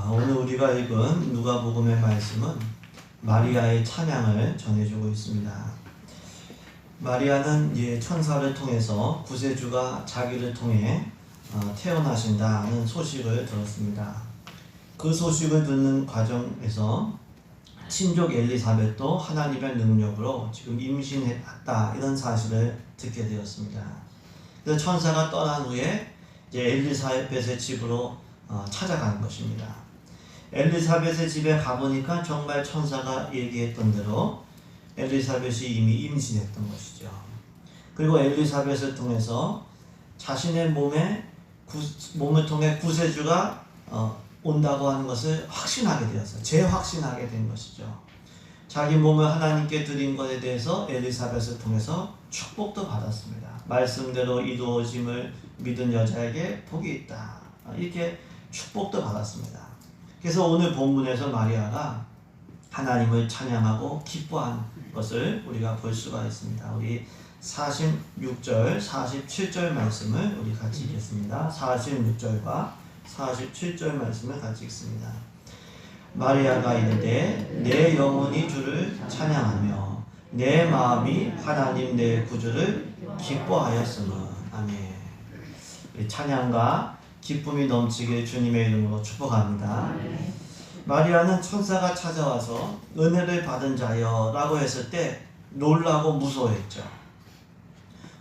오늘 우리가 읽은 누가복음의 말씀은 마리아의 찬양을 전해주고 있습니다. 마리아는 천사를 통해서 구세주가 자기를 통해 태어나신다는 소식을 들었습니다. 그 소식을 듣는 과정에서 친족 엘리사벳도 하나님의 능력으로 지금 임신했다 이런 사실을 듣게 되었습니다. 그래서 천사가 떠난 후에 엘리사벳의 집으로 찾아간 것입니다. 엘리사벳의 집에 가보니까 정말 천사가 얘기했던 대로 엘리사벳이 이미 임신했던 것이죠. 그리고 엘리사벳을 통해서 자신의 몸을 통해 구세주가 온다고 하는 것을 확신하게 되었어요. 재확신하게 된 것이죠. 자기 몸을 하나님께 드린 것에 대해서 엘리사벳을 통해서 축복도 받았습니다. 말씀대로 이루어짐을 믿은 여자에게 복이 있다. 이렇게 축복도 받았습니다. 그래서 오늘 본문에서 마리아가 하나님을 찬양하고 기뻐한 것을 우리가 볼 수가 있습니다. 우리 46절, 47절 말씀을 우리 같이 읽겠습니다. 46절과 47절 말씀을 같이 읽습니다. 마리아가 이르되 내 영혼이 주를 찬양하며 내 마음이 하나님 내 구주를 기뻐하였으므. 아멘. 찬양과 기쁨이 넘치길 주님의 이름으로 축복합니다. 마리아는 천사가 찾아와서 은혜를 받은 자여 라고 했을 때 놀라고 무서워했죠.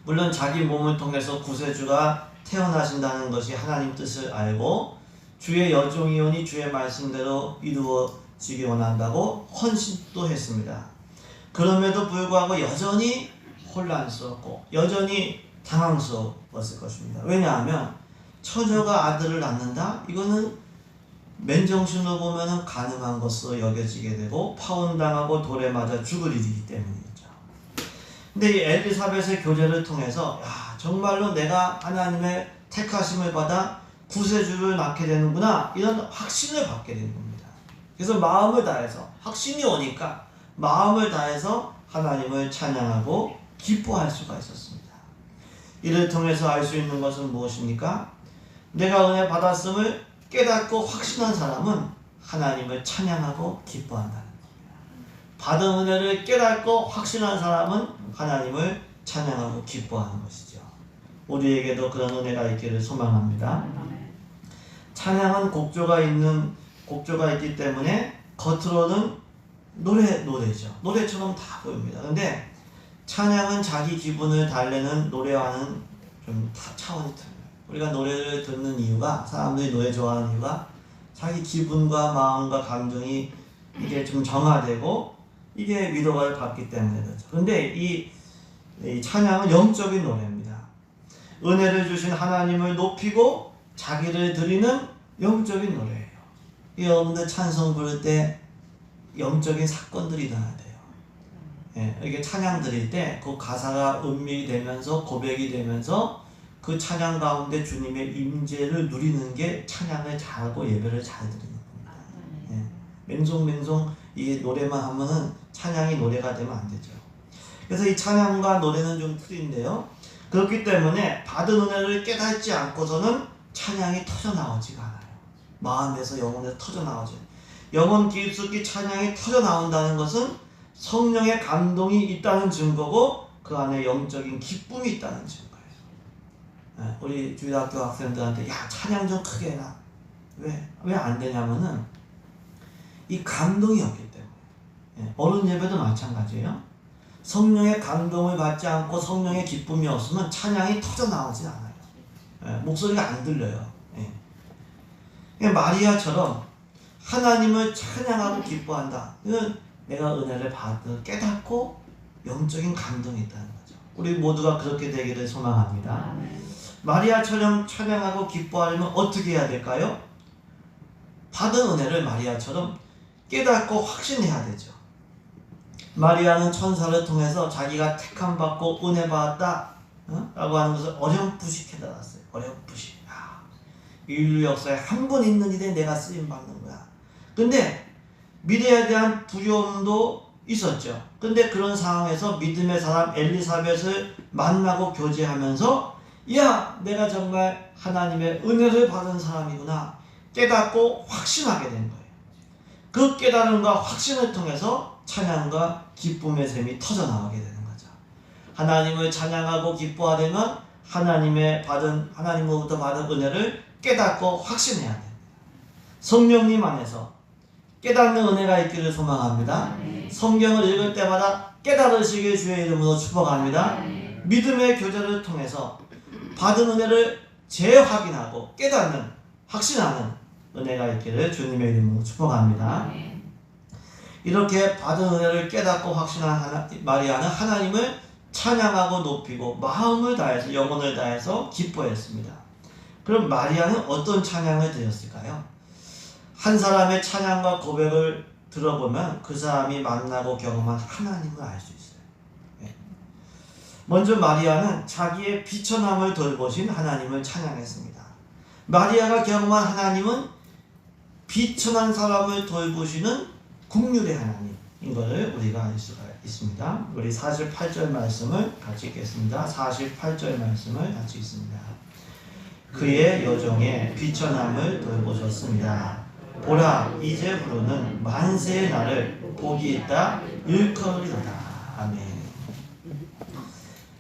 물론 자기 몸을 통해서 구세주가 태어나신다는 것이 하나님 뜻을 알고 주의 여종이오니 주의 말씀대로 이루어지기 원한다고 헌신도 했습니다. 그럼에도 불구하고 여전히 혼란스럽고 여전히 당황스러웠을 것입니다. 왜냐하면 처녀가 아들을 낳는다? 이거는 맨정신으로 보면 가능한 것으로 여겨지게 되고 파혼당하고 돌에 맞아 죽을 일이기 때문이죠. 근데 이 엘리사벳의 교제를 통해서 정말로 내가 하나님의 택하심을 받아 구세주를 낳게 되는구나 이런 확신을 받게 되는 겁니다. 그래서 마음을 다해서 확신이 오니까 마음을 다해서 하나님을 찬양하고 기뻐할 수가 있었습니다. 이를 통해서 알 수 있는 것은 무엇입니까? 내가 은혜 받았음을 깨닫고 확신한 사람은 하나님을 찬양하고 기뻐한다는 겁니다. 받은 은혜를 깨닫고 확신한 사람은 하나님을 찬양하고 기뻐하는 것이죠. 우리에게도 그런 은혜가 있기를 소망합니다. 찬양은 곡조가 있기 때문에 겉으로는 노래죠. 노래처럼 다 보입니다. 근데 찬양은 자기 기분을 달래는 노래와는 좀 차원이 틀려요. 우리가 노래를 듣는 이유가, 사람들이 노래 좋아하는 이유가 자기 기분과 마음과 감정이 이게 좀 정화되고 이게 위로가 받기 때문에 그렇죠. 근데 이 찬양은 영적인 노래입니다. 은혜를 주신 하나님을 높이고 자기를 드리는 영적인 노래예요. 여러분들 찬송 부를 때 영적인 사건들이 일어나야 돼요. 이게 찬양 드릴 때 그 가사가 음미이 되면서 고백이 되면서 그 찬양 가운데 주님의 임재를 누리는 게 찬양을 잘하고 예배를 잘 드리는 겁니다. 맹송맹송 이 노래만 하면은 찬양이 노래가 되면 안 되죠. 그래서 이 찬양과 노래는 좀 틀린데요. 그렇기 때문에 받은 은혜를 깨닫지 않고서는 찬양이 터져나오지가 않아요. 마음에서 영혼에서 터져나오죠. 영혼 깊숙이 찬양이 터져나온다는 것은 성령의 감동이 있다는 증거고 그 안에 영적인 기쁨이 있다는 증거예요. 우리 주일학교 학생들한테 찬양 좀 크게 해라. 왜 안 되냐면은 이 감동이 없기 때문에. 어른 예배도 마찬가지예요. 성령의 감동을 받지 않고 성령의 기쁨이 없으면 찬양이 터져나오지 않아요. 목소리가 안 들려요. 마리아처럼 하나님을 찬양하고 기뻐한다. 이건 내가 은혜를 받은 깨닫고 영적인 감동이 있다는 거죠. 우리 모두가 그렇게 되기를 소망합니다. 마리아처럼 찬양하고 기뻐하려면 어떻게 해야 될까요? 받은 은혜를 마리아처럼 깨닫고 확신해야 되죠. 마리아는 천사를 통해서 자기가 택함 받고 은혜 받았다 라고 하는 것을 어렴풋이 깨달았어요. 어렴풋이. 인류 역사에 한 번 있는 일에 내가 쓰임 받는 거야. 근데 미래에 대한 두려움도 있었죠. 근데 그런 상황에서 믿음의 사람 엘리사벳을 만나고 교제하면서 내가 정말 하나님의 은혜를 받은 사람이구나. 깨닫고 확신하게 된 거예요. 그 깨달음과 확신을 통해서 찬양과 기쁨의 샘이 터져나오게 되는 거죠. 하나님을 찬양하고 기뻐하려면 하나님으로부터 받은 은혜를 깨닫고 확신해야 됩니다. 성령님 안에서 깨닫는 은혜가 있기를 소망합니다. 성경을 읽을 때마다 깨달으시길 주의 이름으로 축복합니다. 믿음의 교제를 통해서 받은 은혜를 재확인하고 깨닫는, 확신하는 은혜가 있기를 주님의 이름으로 축복합니다. 이렇게 받은 은혜를 깨닫고 확신한 마리아는 하나님을 찬양하고 높이고 마음을 다해서, 영혼을 다해서 기뻐했습니다. 그럼 마리아는 어떤 찬양을 드렸을까요? 한 사람의 찬양과 고백을 들어보면 그 사람이 만나고 경험한 하나님을 알 수 있어요. 먼저 마리아는 자기의 비천함을 돌보신 하나님을 찬양했습니다. 마리아가 경험한 하나님은 비천한 사람을 돌보시는 긍휼의 하나님인 것을 우리가 알 수가 있습니다. 우리 48절 말씀을 같이 읽겠습니다. 48절 말씀을 같이 읽습니다. 그의 여종의 비천함을 돌보셨습니다. 보라, 이제부로는 만세의 날을 복이 있다 일컬으리로다. 아멘.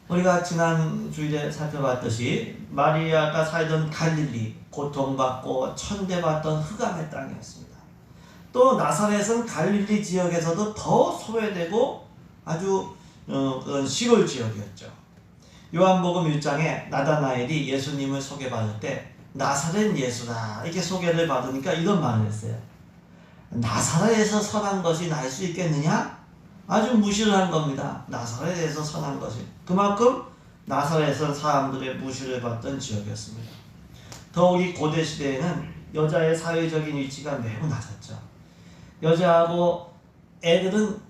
우리가 지난 주일에 살펴봤듯이 마리아가 살던 갈릴리, 고통받고 천대받던 흑암의 땅이었습니다. 또 나사렛은 갈릴리 지역에서도 더 소외되고 아주 그런 시골 지역이었죠. 요한복음 1장에 나다나엘이 예수님을 소개받을 때 나사렛 예수라 이렇게 소개를 받으니까 이런 말을 했어요. 나사렛에서 선한 것이 날 수 있겠느냐? 아주 무시를 한 겁니다. 나사렛에서 선한 것이. 그만큼 나사렛은 사람들의 무시를 받던 지역이었습니다. 더욱이 고대 시대에는 여자의 사회적인 위치가 매우 낮았죠. 여자하고 애들은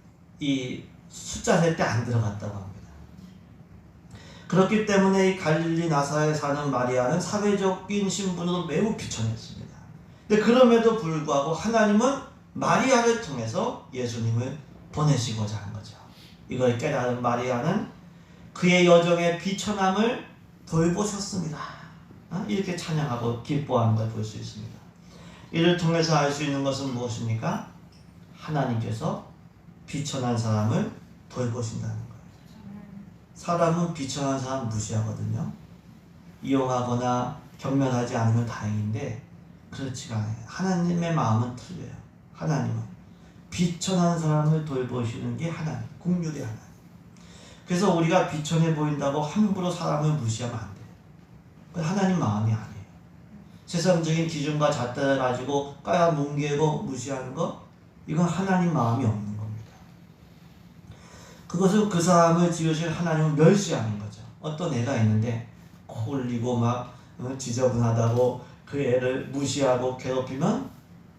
이 숫자 셀 때 안 들어갔다고 합니다. 그렇기 때문에 이 갈릴리 나사렛에 사는 마리아는 사회적인 신분으로 매우 비천했습니다. 근데 그럼에도 불구하고 하나님은 마리아를 통해서 예수님을 보내시고자 한 거죠. 이걸 깨달은 마리아는 그의 여종의 비천함을 돌보셨습니다. 이렇게 찬양하고 기뻐하는 걸 볼 수 있습니다. 이를 통해서 알 수 있는 것은 무엇입니까? 하나님께서 비천한 사람을 돌보신다는 거예요. 사람은 비천한 사람 무시하거든요. 이용하거나 경멸하지 않으면 다행인데 그렇지가 않아요. 하나님의 마음은 틀려요. 하나님은 비천한 사람을 돌보시는 게 하나님, 긍휼의 하나님. 그래서 우리가 비천해 보인다고 함부로 사람을 무시하면 안 돼요. 하나님 마음이 아니에요. 세상적인 기준과 잣대를 가지고 까야 뭉개고 무시하는 거, 이건 하나님 마음이 없는 겁니다. 그것은 그 사람을 지으신 하나님을 멸시하는 거죠. 어떤 애가 있는데 코 올리고 막 지저분하다고 그 애를 무시하고 괴롭히면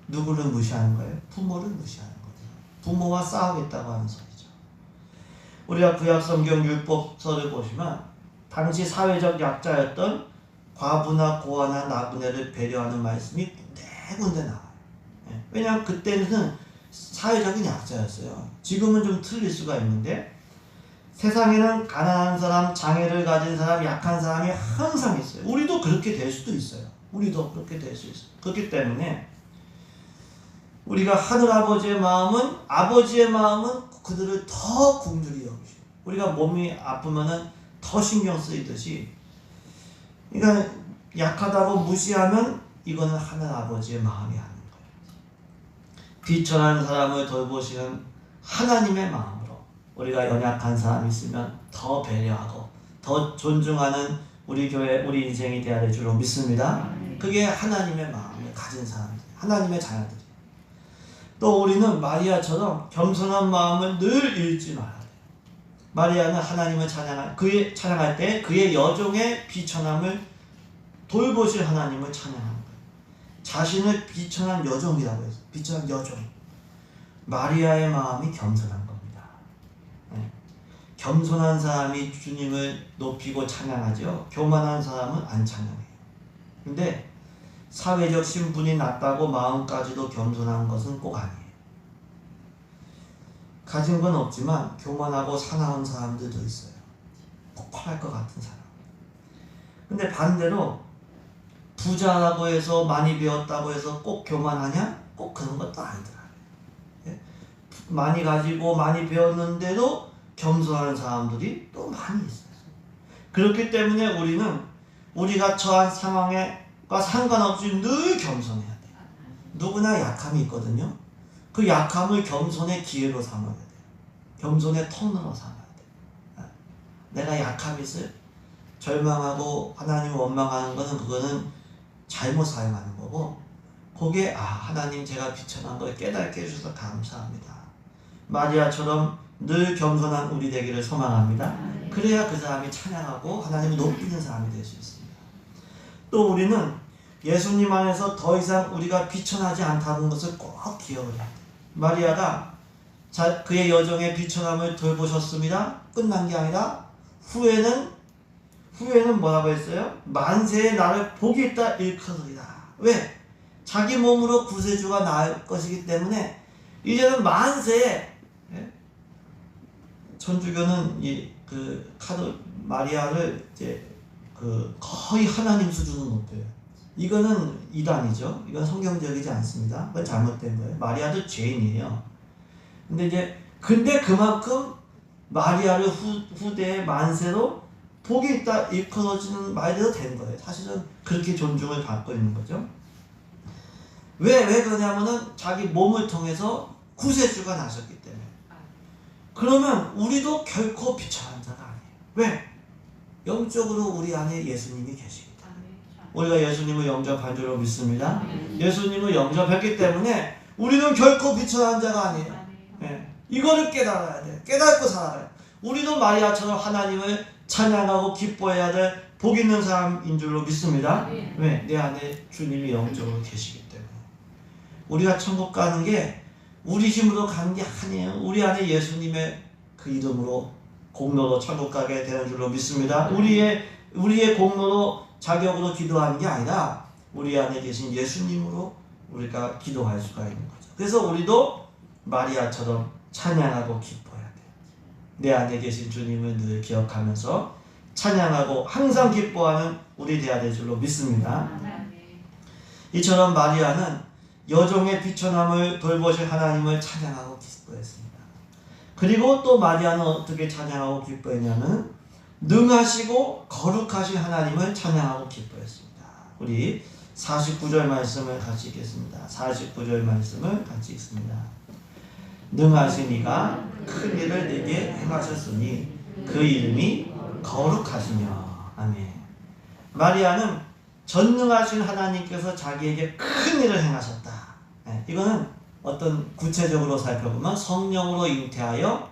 누구를 무시하는 거예요? 부모를 무시하는 거죠. 부모와 싸우겠다고 하는 소리죠. 우리가 구약성경 율법서를 보시면 당시 사회적 약자였던 과부나 고아나 나그네를 배려하는 말씀이 군데군데 나와요. 왜냐하면 그때는 사회적인 약자였어요. 지금은 좀 틀릴 수가 있는데 세상에는 가난한 사람, 장애를 가진 사람, 약한 사람이 항상 있어요. 우리도 그렇게 될 수도 있어요. 우리도 그렇게 될 수 있어요. 그렇기 때문에 우리가 하늘아버지의 마음은, 아버지의 마음은 그들을 더 긍휼히 여기시고, 우리가 몸이 아프면은 더 신경 쓰이듯이, 그러니까 약하다고 무시하면 이거는 하늘아버지의 마음이 아닌 거예요. 비천한 사람을 돌보시는 하나님의 마음으로 우리가 연약한 사람이 있으면 더 배려하고 더 존중하는 우리 교회, 우리 인생이 되어야 될 줄로 믿습니다. 그게 하나님의 마음을 가진 사람들, 하나님의 자녀들이에요. 또 우리는 마리아처럼 겸손한 마음을 늘 잃지 말아야 돼요. 마리아는 하나님을 찬양할 때 그의 여종의 비천함을 돌보실 하나님을 찬양하는 거예요. 자신을 비천한 여종이라고 해서 비천한 여종. 마리아의 마음이 겸손한 겁니다. 네. 겸손한 사람이 주님을 높이고 찬양하죠. 교만한 사람은 안 찬양해요. 근데 사회적 신분이 낮다고 마음까지도 겸손한 것은 꼭 아니에요. 가진 건 없지만 교만하고 사나운 사람들도 있어요. 폭발할 것 같은 사람. 근데 반대로 부자라고 해서 많이 배웠다고 해서 꼭 교만하냐? 꼭 그런 것도 아니더라. 예? 많이 가지고 많이 배웠는데도 겸손한 사람들이 또 많이 있어요. 그렇기 때문에 우리는 우리가 처한 상황과 상관없이 늘 겸손해야 돼요. 누구나 약함이 있거든요. 그 약함을 겸손의 기회로 삼아야 돼요. 겸손의 통로로 삼아야 돼요. 내가 약함이 있어요? 절망하고 하나님을 원망하는 거는 그거는 잘못 사용하는 거고, 그게 하나님 제가 비천한 걸 깨닫게 해주셔서 감사합니다. 마리아처럼 늘 겸손한 우리 되기를 소망합니다. 그래야 그 사람이 찬양하고 하나님을 높이는 사람이 될 수 있습니다. 또 우리는 예수님 안에서 더 이상 우리가 비천하지 않다는 것을 꼭 기억을 해야 돼요. 마리아가 그의 여정의 비천함을 돌보셨습니다. 끝난 게 아니라 후에는 뭐라고 했어요? 만세에 나를 복이 있다 일컬으리라. 왜? 자기 몸으로 구세주가 나을 것이기 때문에 이제는 만세에, 천주교는 마리아를 이제 거의 하나님 수준으로 높여요. 이거는 이단이죠. 이건 성경적이지 않습니다. 그건 잘못된 거예요. 마리아도 죄인이에요. 근데 그만큼 마리아를 후대의 만세로 복이 있다 일컬어지는 말대로 된 거예요. 사실은 그렇게 존중을 받고 있는 거죠. 왜 그러냐면은 자기 몸을 통해서 구세주가 나셨기 때문에. 그러면 우리도 결코 비천한 자가 아니에요. 왜? 영적으로 우리 안에 예수님이 계시기 때문에. 우리가 예수님을 영접한 줄로 믿습니다. 예수님을 영접했기 때문에 우리는 결코 비천한 자가 아니에요. 네. 이거를 깨달아야 돼요. 깨닫고 살아야 돼요. 우리도 마리아처럼 하나님을 찬양하고 기뻐해야 될 복 있는 사람인 줄로 믿습니다. 왜? 내 안에 주님이 영적으로 계시기 때문에. 우리가 천국 가는 게 우리 힘으로 가는 게 아니에요. 우리 안에 예수님의 그 이름으로 공로로 천국 가게 되는 줄로 믿습니다. 우리의 공로로 자격으로 기도하는 게 아니라 우리 안에 계신 예수님으로 우리가 기도할 수가 있는 거죠. 그래서 우리도 마리아처럼 찬양하고 기뻐해야 돼요. 내 안에 계신 주님을 늘 기억하면서 찬양하고 항상 기뻐하는 우리 되어야 될 줄로 믿습니다. 이처럼 마리아는 여종의 비천함을 돌보실 하나님을 찬양하고 기뻐했습니다. 그리고 또 마리아는 어떻게 찬양하고 기뻐했냐면 능하시고 거룩하신 하나님을 찬양하고 기뻐했습니다. 우리 49절 말씀을 같이 읽겠습니다. 49절 말씀을 같이 읽습니다. 능하신 이가 큰 일을 내게 행하셨으니 그 이름이 거룩하시며. 아멘. 마리아는 전능하신 하나님께서 자기에게 큰 일을 행하셨다. 이거는 어떤 구체적으로 살펴보면 성령으로 잉태하여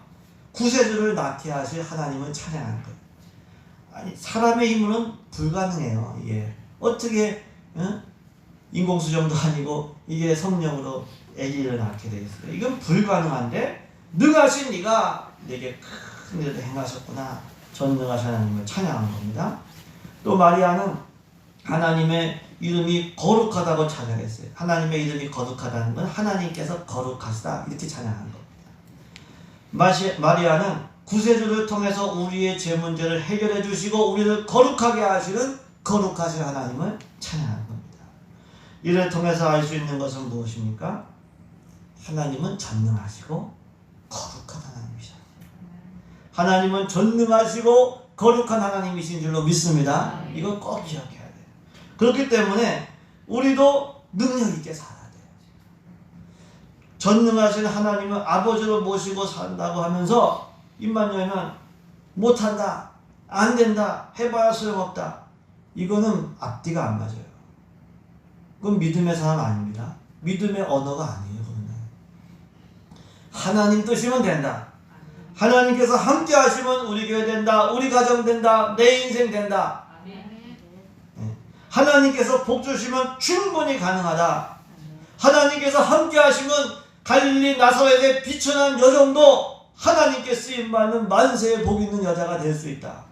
구세주를 낳게 하실 하나님을 찬양하는 거예요. 아니, 사람의 힘으로는 불가능해요. 이게 어떻게 인공수정도 아니고 이게 성령으로 아기를 낳게 되겠어요. 이건 불가능한데 능하신 이가 내게 큰 일을 행하셨구나. 전능하신 하나님을 찬양한 겁니다. 또 마리아는 하나님의 이름이 거룩하다고 찬양했어요. 하나님의 이름이 거룩하다는 건 하나님께서 거룩하시다 이렇게 찬양한 겁니다. 마리아는 구세주를 통해서 우리의 죄 문제를 해결해 주시고 우리를 거룩하게 하시는 거룩하신 하나님을 찬양한 겁니다. 이를 통해서 알 수 있는 것은 무엇입니까? 하나님은 전능하시고 거룩한 하나님이십니다. 하나님은 전능하시고 거룩한 하나님이신 줄로 믿습니다. 이거 꼭 기억해야 돼요. 그렇기 때문에 우리도 능력 있게 살아야 돼요. 전능하신 하나님은 아버지로 모시고 산다고 하면서 입만 열면 못한다, 안 된다, 해봐야 소용없다. 이거는 앞뒤가 안 맞아요. 그건 믿음의 사람 아닙니다. 믿음의 언어가 아니에요. 그거는. 하나님 뜻이면 된다. 하나님께서 함께 하시면 우리 교회 된다, 우리 가정 된다, 내 인생 된다. 하나님께서 복 주시면 충분히 가능하다. 하나님께서 함께 하시면 갈릴리 나사렛의 비천한 여종도 하나님께 쓰임받는 만세의 복 있는 여자가 될 수 있다.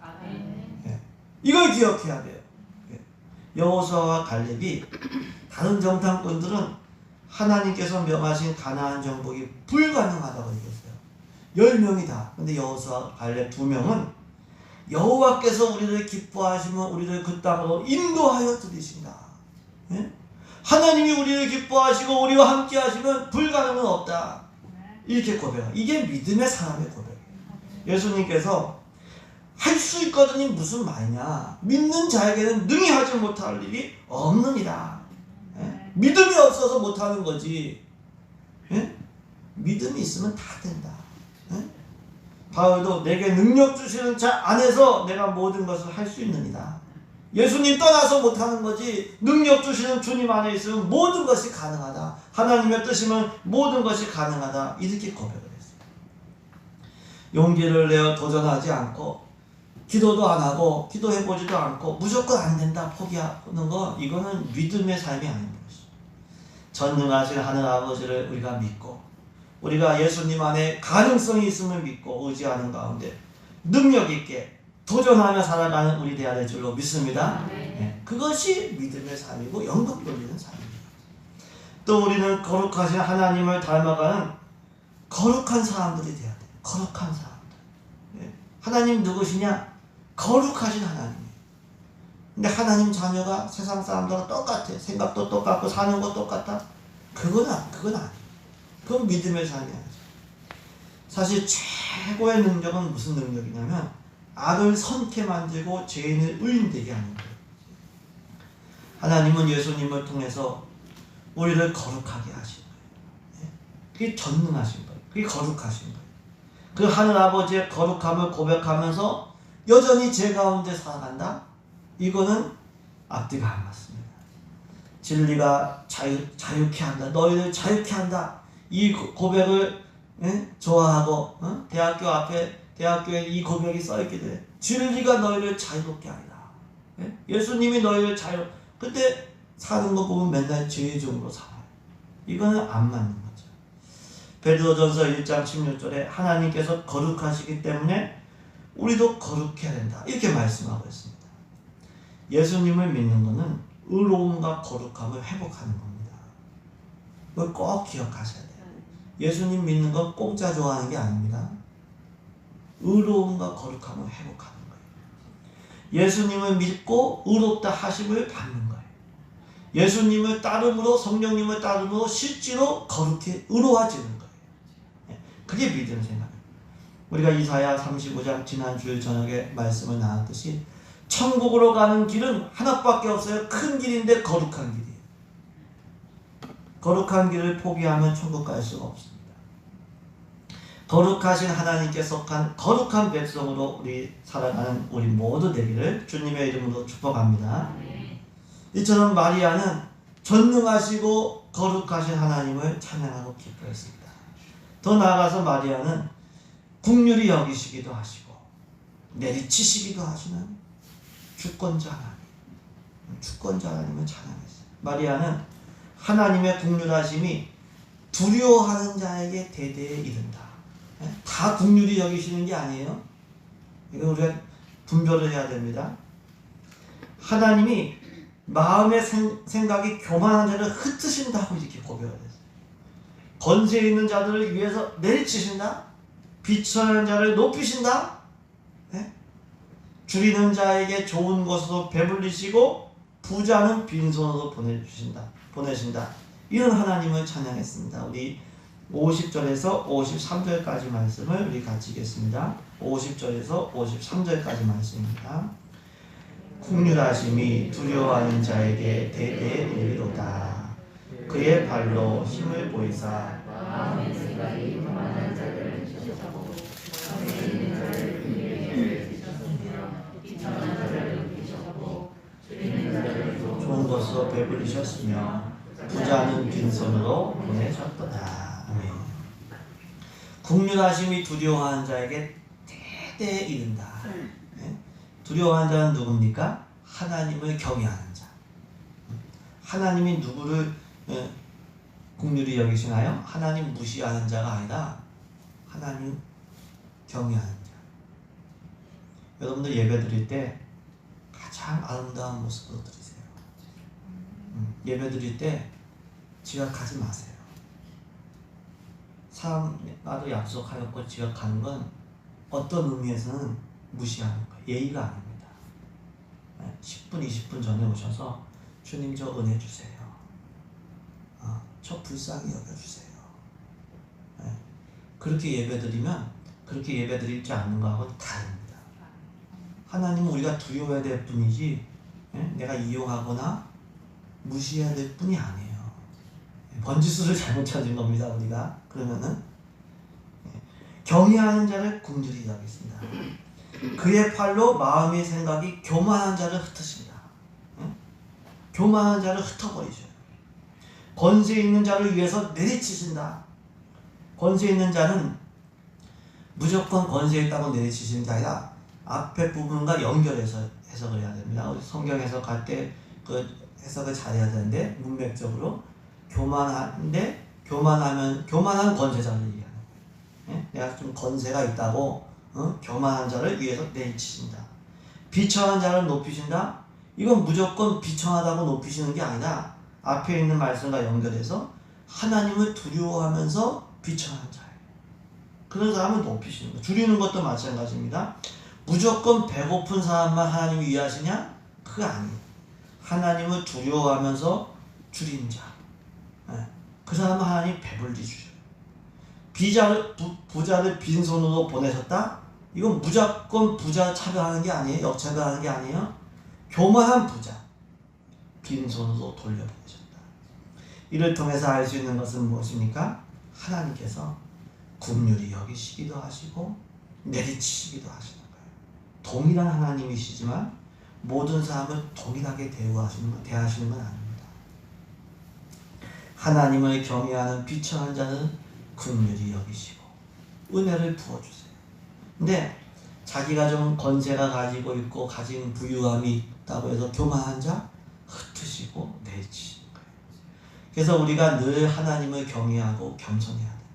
이걸 기억해야 돼요. 여호수아와 갈렙이 다른 정탐꾼들은 하나님께서 명하신 가나안 정복이 불가능하다고 얘기했어요. 10명이다. 근데 여호수아 갈렙 2명은 여호와께서 우리를 기뻐하시면 우리를 그 땅으로 인도하여 들이신다. 예? 하나님이 우리를 기뻐하시고 우리와 함께 하시면 불가능은 없다. 이렇게 고백해요. 이게 믿음의 사람의 고백이에요. 예수님께서 할 수 있거든이 무슨 말이냐. 믿는 자에게는 능히 하지 못할 일이 없느니라. 예? 믿음이 없어서 못하는 거지. 예? 믿음이 있으면 다 된다. 예? 바울도 내게 능력 주시는 자 안에서 내가 모든 것을 할 수 있느니라. 예수님 떠나서 못하는 거지, 능력 주시는 주님 안에 있으면 모든 것이 가능하다. 하나님의 뜻이면 모든 것이 가능하다. 이렇게 고백을 했어요. 용기를 내어 도전하지 않고 기도도 안 하고 기도해보지도 않고 무조건 안 된다 포기하는 거, 이거는 믿음의 삶이 아닌 것이죠. 전능하신 하늘 아버지를 우리가 믿고 우리가 예수님 안에 가능성이 있음을 믿고 의지하는 가운데 능력 있게 도전하며 살아가는 우리 되어야 될 줄로 믿습니다. 네. 그것이 믿음의 삶이고 영광 돌리는 삶입니다. 또 우리는 거룩하신 하나님을 닮아가는 거룩한 사람들이 되어야 돼요. 거룩한 사람들. 네. 하나님 누구시냐? 거룩하신 하나님이에요. 근데 하나님 자녀가 세상 사람들과 똑같아. 생각도 똑같고 사는 거 똑같다? 그건 아니에요. 그건 믿음의 삶이 아니죠. 사실 최고의 능력은 무슨 능력이냐면 악을 선케 만들고 죄인을 의인되게 하는 거예요. 하나님은 예수님을 통해서 우리를 거룩하게 하신 거예요. 그게 전능하신 거예요. 그게 거룩하신 거예요. 그 하늘 아버지의 거룩함을 고백하면서 여전히 죄 가운데 살아간다? 이거는 앞뒤가 안 맞습니다. 진리가 자유케 한다. 너희를 자유케 한다. 이 고백을 좋아하고 대학교에 이 고백이 써있게 돼. 진리가 너희를 자유롭게 하리라. 예수님이 너희를 근데 사는 거 보면 맨날 죄의 종으로 살아요. 이거는 안 맞는 거죠. 베드로전서 1장 16절에 하나님께서 거룩하시기 때문에 우리도 거룩해야 된다. 이렇게 말씀하고 있습니다. 예수님을 믿는 것은 의로움과 거룩함을 회복하는 겁니다. 그걸 꼭 기억하셔야 돼요. 예수님 믿는 건 공짜 좋아하는 게 아닙니다. 의로움과 거룩함을 회복하는 거예요. 예수님을 믿고 의롭다 하심을 받는 거예요. 예수님을 따름으로, 성령님을 따름으로 실제로 거룩해 의로워지는 거예요. 그게 믿음의 생각이에요. 우리가 이사야 35장 지난 주일 저녁에 말씀을 나눴듯이 천국으로 가는 길은 하나밖에 없어요. 큰 길인데 거룩한 길이에요. 거룩한 길을 포기하면 천국 갈 수가 없습니다. 거룩하신 하나님께 속한 거룩한 백성으로 우리 살아가는 우리 모두 되기를 주님의 이름으로 축복합니다. 이처럼 마리아는 전능하시고 거룩하신 하나님을 찬양하고 기뻐했습니다. 더 나아가서 마리아는 긍휼히 여기시기도 하시고 내리치시기도 하시는 주권자 하나님을 찬양했어요. 마리아는 하나님의 긍휼하심이 두려워하는 자에게 대대에 이른다. 다 긍휼히 여기시는 게 아니에요. 이거 우리가 분별을 해야 됩니다. 하나님이 마음의 생각이 교만한 자를 흩으신다고 이렇게 고백을 했어요. 권세 있는 자들을 위해서 내리치신다? 비천한 자를 높이신다? 네? 줄이는 자에게 좋은 것으로 배불리시고 부자는 빈손으로 보내신다. 이런 하나님을 찬양했습니다. 우리 50절에서 53절까지 말씀을 우리 같이 읽겠습니다. 50절에서 53절까지 말씀입니다. 긍휼하심이 두려워하는 자에게 대대에 이르도다. 그의 발로 힘을 보이사 마음의 생각이 교만한 자들을 찢으시고 권세 있는 자를 긍휼히 여기시며 비천한 자를 높이셨고 줄이는 자를 좋은 것으로 배불리셨으며 부자는 빈손으로 보내셨도다. 아멘. 긍휼하심이 두려워하는 자에게 대대에 이른다. 두려워하는 자는 누굽니까? 하나님을 경외하는 자. 하나님이 누구를 긍휼히 여기시나요? 하나님 무시하는 자가 아니라 하나님 경외하는 자. 여러분들 예배 드릴 때 가장 아름다운 모습으로 드리세요. 예배 드릴 때 지각하지 마세요. 사람과도 약속하였고 지각하는 건 어떤 의미에서는 무시하는 거예요. 예의가 아닙니다. 10분, 20분 전에 오셔서 주님 저 은혜 주세요. 저 불쌍히 여겨주세요. 네. 그렇게 예배드리면 그렇게 예배드리지 않는 거하고는 다릅니다. 하나님은 우리가 두려워야 될 뿐이지 내가 이용하거나 무시해야 될 뿐이 아니에요. 번지수를 잘못 찾은 겁니다. 우리가 그러면은 경외하는 자를 긍휼히 여기십니다. 그의 팔로 마음의 생각이 교만한 자를 흩으십니다. 교만한 자를 흩어버리죠. 권세 있는 자를 위해서 내리치신다. 권세 있는 자는 무조건 권세 있다고 내리치시는 게 아니라 앞에 부분과 연결해서 해석을 해야 됩니다. 성경 해석할 때 그 해석을 잘해야 되는데 문맥적으로 교만한데 교만한 권세자를 얘기하는 거예요. 내가 좀 권세가 있다고 교만한 자를 위해서 내리치신다. 비천한 자를 높이신다. 이건 무조건 비천하다고 높이시는 게 아니라 앞에 있는 말씀과 연결해서 하나님을 두려워하면서 비천한 자예요. 그런 사람을 높이시는 거예요. 줄이는 것도 마찬가지입니다. 무조건 배고픈 사람만 하나님이 위하시냐? 그거 아니에요. 하나님을 두려워하면서 줄인 자. 그 사람은 하나님 배불리 주셔요. 부자를 빈손으로 보내셨다? 이건 무조건 부자 차별하는 게 아니에요. 역차별하는 게 아니에요. 교만한 부자 빈손으로 돌려보내셨다. 이를 통해서 알 수 있는 것은 무엇입니까? 하나님께서 긍휼히 여기시기도 하시고 내리치시기도 하시는 거예요. 동일한 하나님이시지만 모든 사람을 동일하게 대하시는 건 아닙니다. 하나님을 경외하는 비천한 자는 긍휼히 여기시고 은혜를 부어주세요. 근데 자기가 좀 권세가 가지고 있고 가진 부유함이 있다고 해서 교만한 자 흩으시고 내치시는 거예요. 그래서 우리가 늘 하나님을 경외하고 겸손해야 됩니다.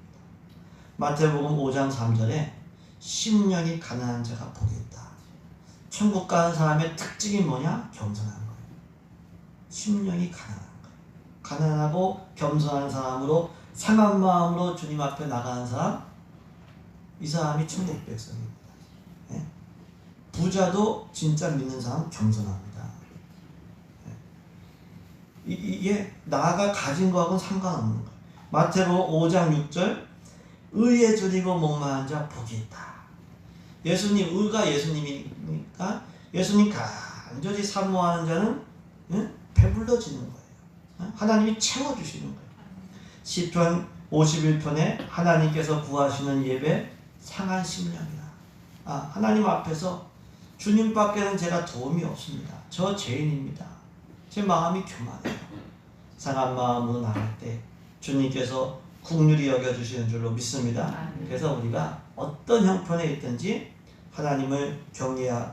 마태복음 5장 3절에 심령이 가난한 자가 복이 있다. 천국 가는 사람의 특징이 뭐냐? 겸손한 거예요. 심령이 가난한 거예요. 가난하고 겸손한 사람으로 상한 마음으로 주님 앞에 나가는 사람, 이 사람이 천국 백성입니다. 부자도 진짜 믿는 사람 겸손합니다. 이게 나가 가진 거하고는 상관없는 거예요. 마태복음 5장 6절 의에 줄이고 목마른 자 복이 있다. 예수님, 의가 예수님이니까 예수님 간절히 사모하는 자는 배불러지는 거예요. 하나님이 채워주시는 거예요. 시편 51편에 하나님께서 구하시는 예배 상한 심령이라. 하나님 앞에서 주님밖에는 제가 도움이 없습니다. 저 죄인입니다. 제 마음이 교만해요. 상한 마음으로 나갈 때 주님께서 긍휼히 여겨주시는 줄로 믿습니다. 그래서 우리가 어떤 형편에 있든지 하나님을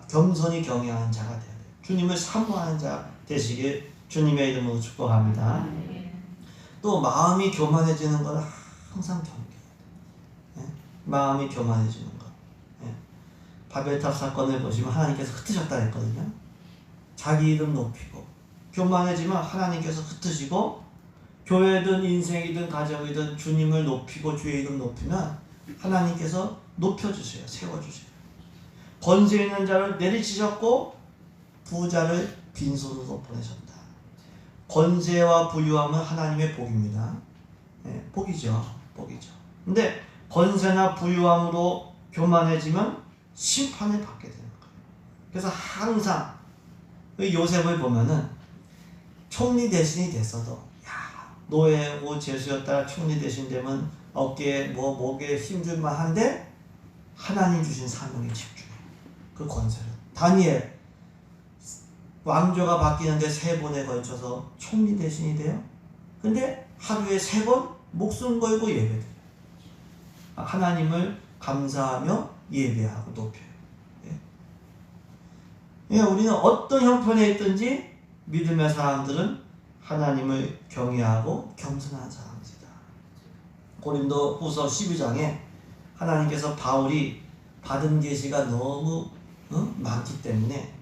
겸손히 경외하는 자가 되어야 돼요. 주님을 사모하는 자 되시길 주님의 이름으로 축복합니다. 또 마음이 교만해지는 건 항상 경계해야 돼요. 마음이 교만해지는 것. 바벨탑 사건을 보시면 하나님께서 흩으셨다 했거든요. 자기 이름 높이고 교만해지면 하나님께서 흩으시고 교회든 인생이든 가정이든 주님을 높이고 주의 이름 높이면 하나님께서 높여주세요. 세워주세요. 권세 있는 자를 내리치셨고 부자를 빈손으로 보내셨다. 권세와 부유함은 하나님의 복입니다. 복이죠. 근데 권세나 부유함으로 교만해지면 심판을 받게 되는 거예요. 그래서 항상 요셉을 보면은 총리 대신이 됐어도 노예고 죄수였다가 총리 대신 되면 어깨에 목에 힘줄만 한데 하나님 주신 사명에 집중해. 그 권세를. 다니엘 왕조가 바뀌는데 3번에 걸쳐서 총리 대신이 돼요. 근데 하루에 3번 목숨 걸고 예배드려요. 하나님을 감사하며 예배하고 높여요. 우리는 어떤 형편에 있든지 믿음의 사람들은 하나님을 경외하고 겸손한 사람입니다. 고린도 후서 12장에 하나님께서 바울이 받은 계시가 너무 많기 때문에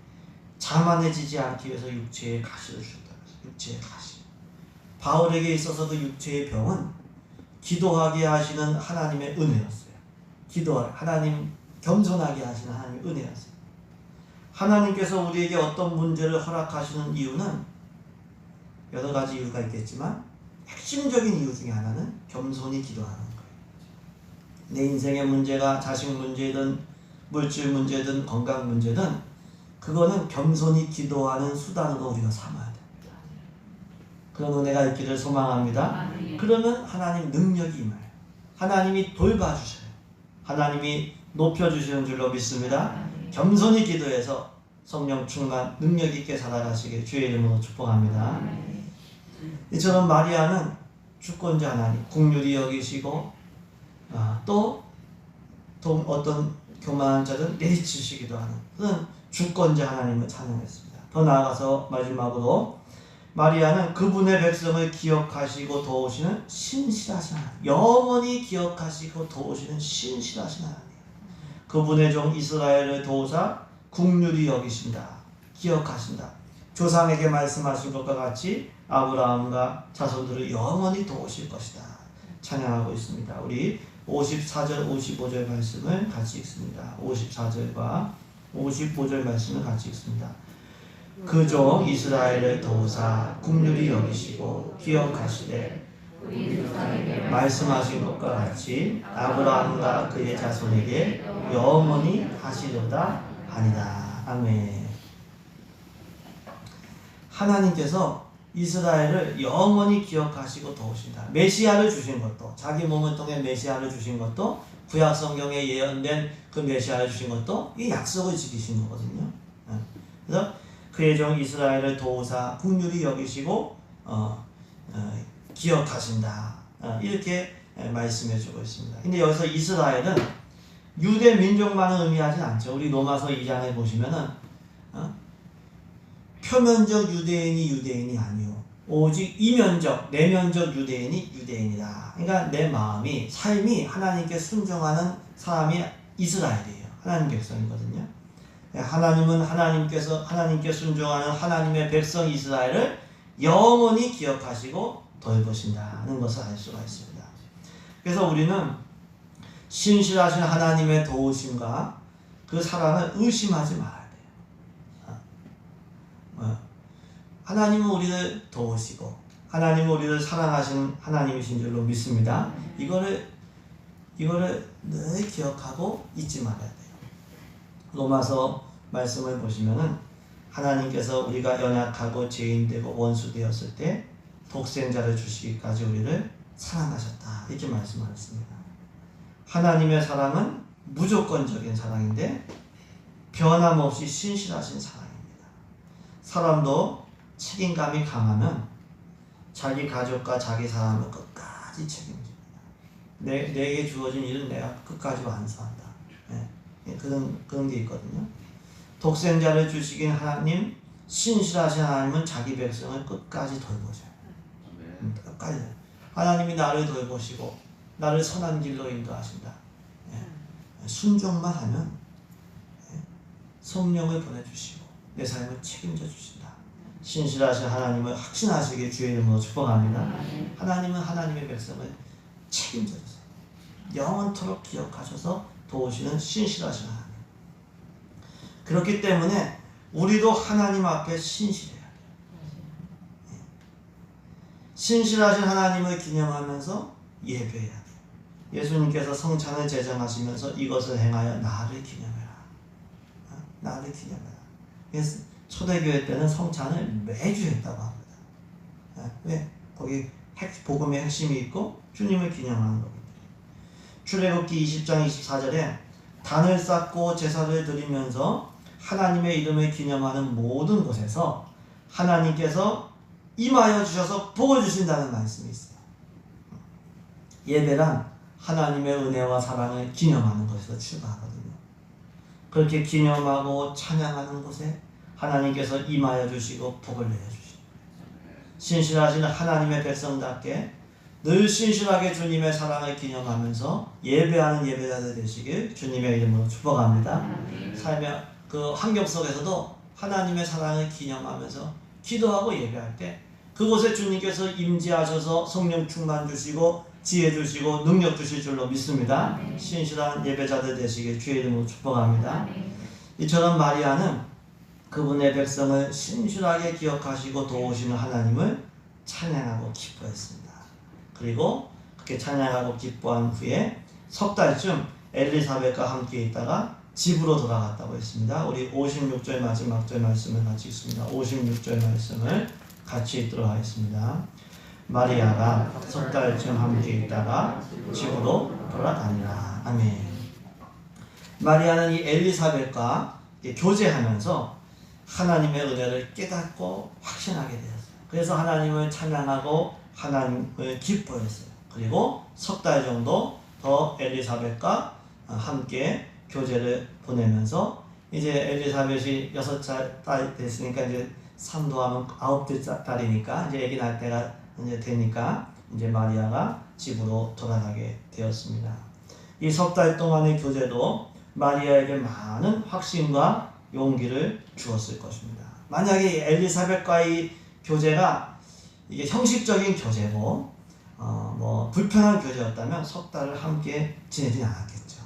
자만해지지 않기 위해서 육체의 가시를 주셨다. 육체의 가시. 바울에게 있어서 그 육체의 병은 기도하게 하시는 하나님의 은혜였어요. 하나님 겸손하게 하시는 하나님의 은혜였어요. 하나님께서 우리에게 어떤 문제를 허락하시는 이유는 여러 가지 이유가 있겠지만 핵심적인 이유 중에 하나는 겸손히 기도하는 거예요. 내 인생의 문제가 자식 문제든 물질 문제든 건강 문제든 그거는 겸손히 기도하는 수단으로 우리가 삼아야 됩니다. 그런 은혜가 있기를 소망합니다. 그러면 하나님 능력이 임해요. 하나님이 돌봐주셔요. 하나님이 높여주시는 줄로 믿습니다. 겸손히 기도해서 성령 충만 능력 있게 살아가시길 주의 이름으로 축복합니다. 이처럼 마리아는 주권자 하나님 긍휼히 여기시고 또 어떤 교만한 자들은 내리치시기도 하는 그런 주권자 하나님을 찬양했습니다. 더 나아가서 마지막으로 마리아는 그분의 백성을 기억하시고 도우시는 신실하신 하나님, 영원히 기억하시고 도우시는 신실하신 하나님, 그분의 종 이스라엘을 도우사 긍휼히 여기신다, 기억하신다. 조상에게 말씀하신 것과 같이 아브라함과 자손들을 영원히 도우실 것이다 찬양하고 있습니다. 우리 54절 55절 말씀을 같이 읽습니다. 54절과 55절 말씀을 같이 읽습니다. 그 종 이스라엘을 도우사 긍휼히 여기시고 기억하시되 말씀하신 것과 같이 아브라함과 그의 자손에게 영원히 하시려다 하니라. 아멘. 하나님께서 이스라엘을 영원히 기억하시고 도우신다. 메시아를 주신 것도, 자기 몸을 통해 메시아를 주신 것도, 구약 성경에 예언된 그 메시아를 주신 것도 이 약속을 지키신 거거든요. 그래서 그의 종 이스라엘을 도우사 긍휼히 여기시고 기억하신다. 이렇게 말씀해주고 있습니다. 근데 여기서 이스라엘은 유대 민족만을 의미하진 않죠. 우리 로마서 2장에 보시면은 표면적 유대인이 아니요 오직 이면적 내면적 유대인이 유대인이다. 그러니까 내 마음이 삶이 하나님께 순종하는 사람이 이스라엘이에요. 하나님 백성이거든요. 하나님은 하나님께 순종하는 하나님의 백성 이스라엘을 영원히 기억하시고 돌보신다는 것을 알 수가 있습니다. 그래서 우리는 신실하신 하나님의 도우심과 그 사랑을 의심하지 말아야 돼요. 하나님은 우리를 도우시고 하나님은 우리를 사랑하신 하나님이신 줄로 믿습니다. 이거를 늘 기억하고 잊지 말아야 돼요. 로마서 말씀을 보시면은 하나님께서 우리가 연약하고 죄인되고 원수 되었을 때 독생자를 주시기까지 우리를 사랑하셨다 이렇게 말씀하셨습니다. 하나님의 사랑은 무조건적인 사랑인데 변함없이 신실하신 사랑입니다. 사람도 책임감이 강하면 자기 가족과 자기 사람을 끝까지 책임집니다. 내게 주어진 일은 내가 끝까지 완수한다. 그런 게 있거든요. 독생자를 주시긴 하나님, 신실하신 하나님은 자기 백성을 끝까지 돌보셔요. 끝까지. 하나님이 나를 돌보시고 나를 선한 길로 인도하신다. 순종만 하면 성령을 보내주시고 내 삶을 책임져 주신다. 신실하신 하나님을 확신하시길 주의 이름으로 축복합니다. 하나님은 하나님의 백성을 책임져 주세요. 영원토록 기억하셔서 도우시는 신실하신 하나님. 그렇기 때문에 우리도 하나님 앞에 신실해야 돼요. 신실하신 하나님을 기념하면서 예배해야 돼요. 예수님께서 성찬을 제정하시면서 이것을 행하여 나를 기념해라. 나를 기념해라. 그래서 초대교회 때는 성찬을 매주 했다고 합니다. 왜? 거기 복음의 핵심이 있고 주님을 기념하는 거기. 출애굽기 20장 24절에 단을 쌓고 제사를 드리면서 하나님의 이름을 기념하는 모든 곳에서 하나님께서 임하여 주셔서 복을 주신다는 말씀이 있어요. 예배란 하나님의 은혜와 사랑을 기념하는 것에서 출발하거든요. 그렇게 기념하고 찬양하는 곳에 하나님께서 임하여 주시고 복을 내려주십니다. 신실하신 하나님의 백성답게 늘 신실하게 주님의 사랑을 기념하면서 예배하는 예배자들 되시길 주님의 이름으로 축복합니다. 삶의 그 환경 속에서도 하나님의 사랑을 기념하면서 기도하고 예배할 때 그곳에 주님께서 임재하셔서 성령 충만 주시고 지혜 주시고 능력 주실 줄로 믿습니다. 신실한 예배자들 되시길 주의 이름으로 축복합니다. 이처럼 마리아는 그분의 백성을 신실하게 기억하시고 도우시는 하나님을 찬양하고 기뻐했습니다. 그리고 그렇게 찬양하고 기뻐한 후에 석 달쯤 엘리사벳과 함께 있다가 집으로 돌아갔다고 했습니다. 우리 56절 마지막 절 말씀을 같이 읽습니다. 56절 말씀을 같이 읽도록 하겠습니다. 마리아가 석 달쯤 함께 있다가 집으로 돌아가니라. 아멘. 마리아는 이 엘리사벳과 교제하면서 하나님의 은혜를 깨닫고 확신하게 되었어요. 그래서 하나님을 찬양하고 하나님을 기뻐했어요. 그리고 석 달 정도 더 엘리사벳과 함께 교제를 보내면서 이제 엘리사벳이 6살 됐으니까 이제 3도하면 9째 딸이니까 이제 아기 낳을 때가 이제 되니까 이제 마리아가 집으로 돌아가게 되었습니다. 이 석 달 동안의 교제도 마리아에게 많은 확신과 용기를 주었을 것입니다. 만약에 엘리사벳과의 교제가 이게 형식적인 교제고 불편한 교제였다면 석 달을 함께 지내진 않았겠죠.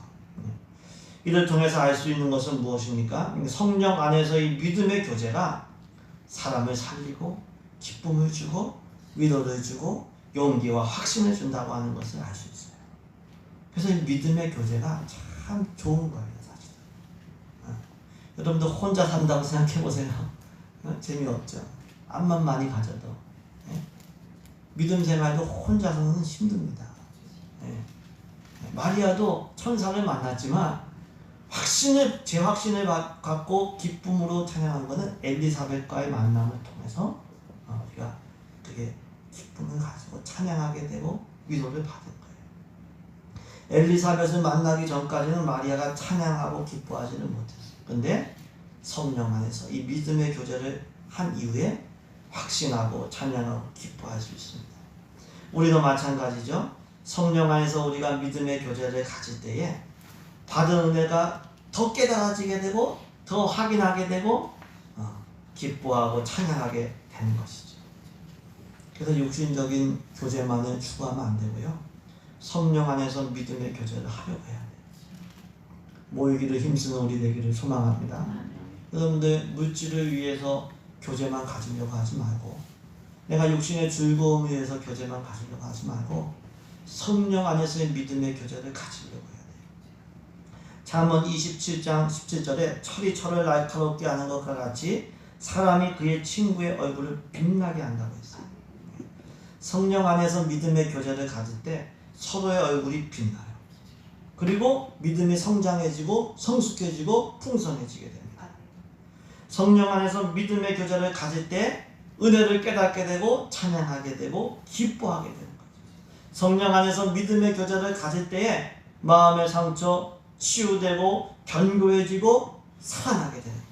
이를 통해서 알 수 있는 것은 무엇입니까? 성령 안에서의 믿음의 교제가 사람을 살리고 기쁨을 주고 위로를 주고 용기와 확신을 준다고 하는 것을 알 수 있어요. 그래서 이 믿음의 교제가 참 좋은 거예요, 사실. 여러분들 혼자 산다고 생각해 보세요. 재미없죠. 암만 많이 가져도 믿음 생활도 혼자서는 힘듭니다. 마리아도 천사를 만났지만 제 확신을 갖고 기쁨으로 찬양한 것은 엘리사벳과의 만남을 통해서 우리가 그게 기쁨을 가지고 찬양하게 되고 위로를 받은 거예요. 엘리사벳을 만나기 전까지는 마리아가 찬양하고 기뻐하지는 못했어요. 근데 성령 안에서 이 믿음의 교제를 한 이후에 확신하고 찬양하고 기뻐할 수 있습니다. 우리도 마찬가지죠. 성령 안에서 우리가 믿음의 교제를 가질 때에 받은 은혜가 더 깨달아지게 되고 더 확인하게 되고 기뻐하고 찬양하게 되는 것이죠. 그래서 육신적인 교제만을 추구하면 안 되고요. 성령 안에서 믿음의 교제를 하려고 해야 돼요. 모이기를 힘쓰는 우리 되기를 소망합니다. 여러분들 물질을 위해서 교제만 가지려고 하지 말고 내가 육신의 즐거움을 위해서 교제만 가지려고 하지 말고 성령 안에서의 믿음의 교제를 가지려고 해야 돼요. 잠언 27장 17절에 철이 철을 날카롭게 하는 것과 같이 사람이 그의 친구의 얼굴을 빛나게 한다고 했어요. 성령 안에서 믿음의 교제를 가질 때 서로의 얼굴이 빛나요. 그리고 믿음이 성장해지고 성숙해지고 풍성해지게 됩니다. 성령 안에서 믿음의 교제를 가질 때 은혜를 깨닫게 되고 찬양하게 되고 기뻐하게 되는 거죠. 성령 안에서 믿음의 교제를 가질 때에 마음의 상처 치유되고 견고해지고 살아나게 되는 거예요.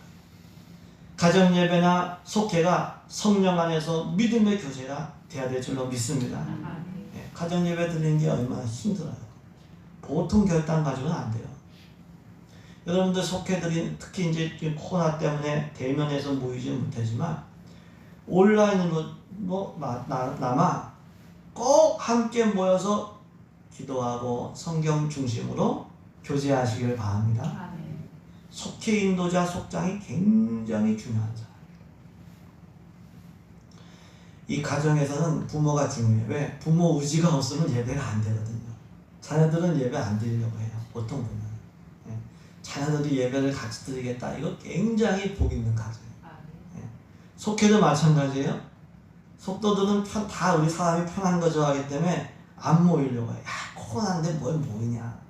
가정예배나 속회가 성령 안에서 믿음의 교제가 돼야 될 줄로 믿습니다. 가정예배 드리는 게 얼마나 힘들어요. 보통 결단 가지고는 안 돼요. 여러분들 속회들이 특히 이제 코로나 때문에 대면에서 모이지 못하지만 온라인으로 나마 꼭 함께 모여서 기도하고 성경 중심으로 교제하시길 바랍니다. 속회 인도자 속장이 굉장히 중요한 사람. 이 가정에서는 부모가 중요해요. 왜? 부모 의지가 없으면 예배가 안 되거든요. 자녀들은 예배 안 드리려고 해요. 보통 보면. 자녀들이 예배를 같이 드리겠다. 이거 굉장히 복 있는 가정이에요. 속회도 마찬가지예요. 속도들은 다 우리 사람이 편한 거 좋아하기 때문에 안 모이려고 해요. 야, 코로나인데 뭘 모이냐.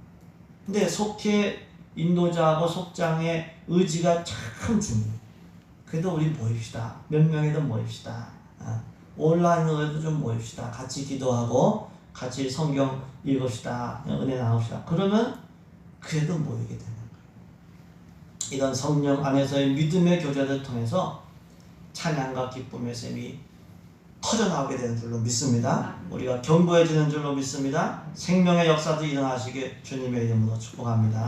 근데 속회 인도자하고 속장의 의지가 참 중요해요. 그래도 우리 모입시다. 몇 명이든 모입시다. 온라인으로도 좀 모입시다. 같이 기도하고 같이 성경 읽읍시다. 은혜 나눕시다. 그러면 그래도 모이게 되는 거예요. 이런 성령 안에서의 믿음의 교제를 통해서 찬양과 기쁨의 샘이 터져나오게 되는 줄로 믿습니다. 우리가 견고해지는 줄로 믿습니다. 생명의 역사도 일어나시길 주님의 이름으로 축복합니다.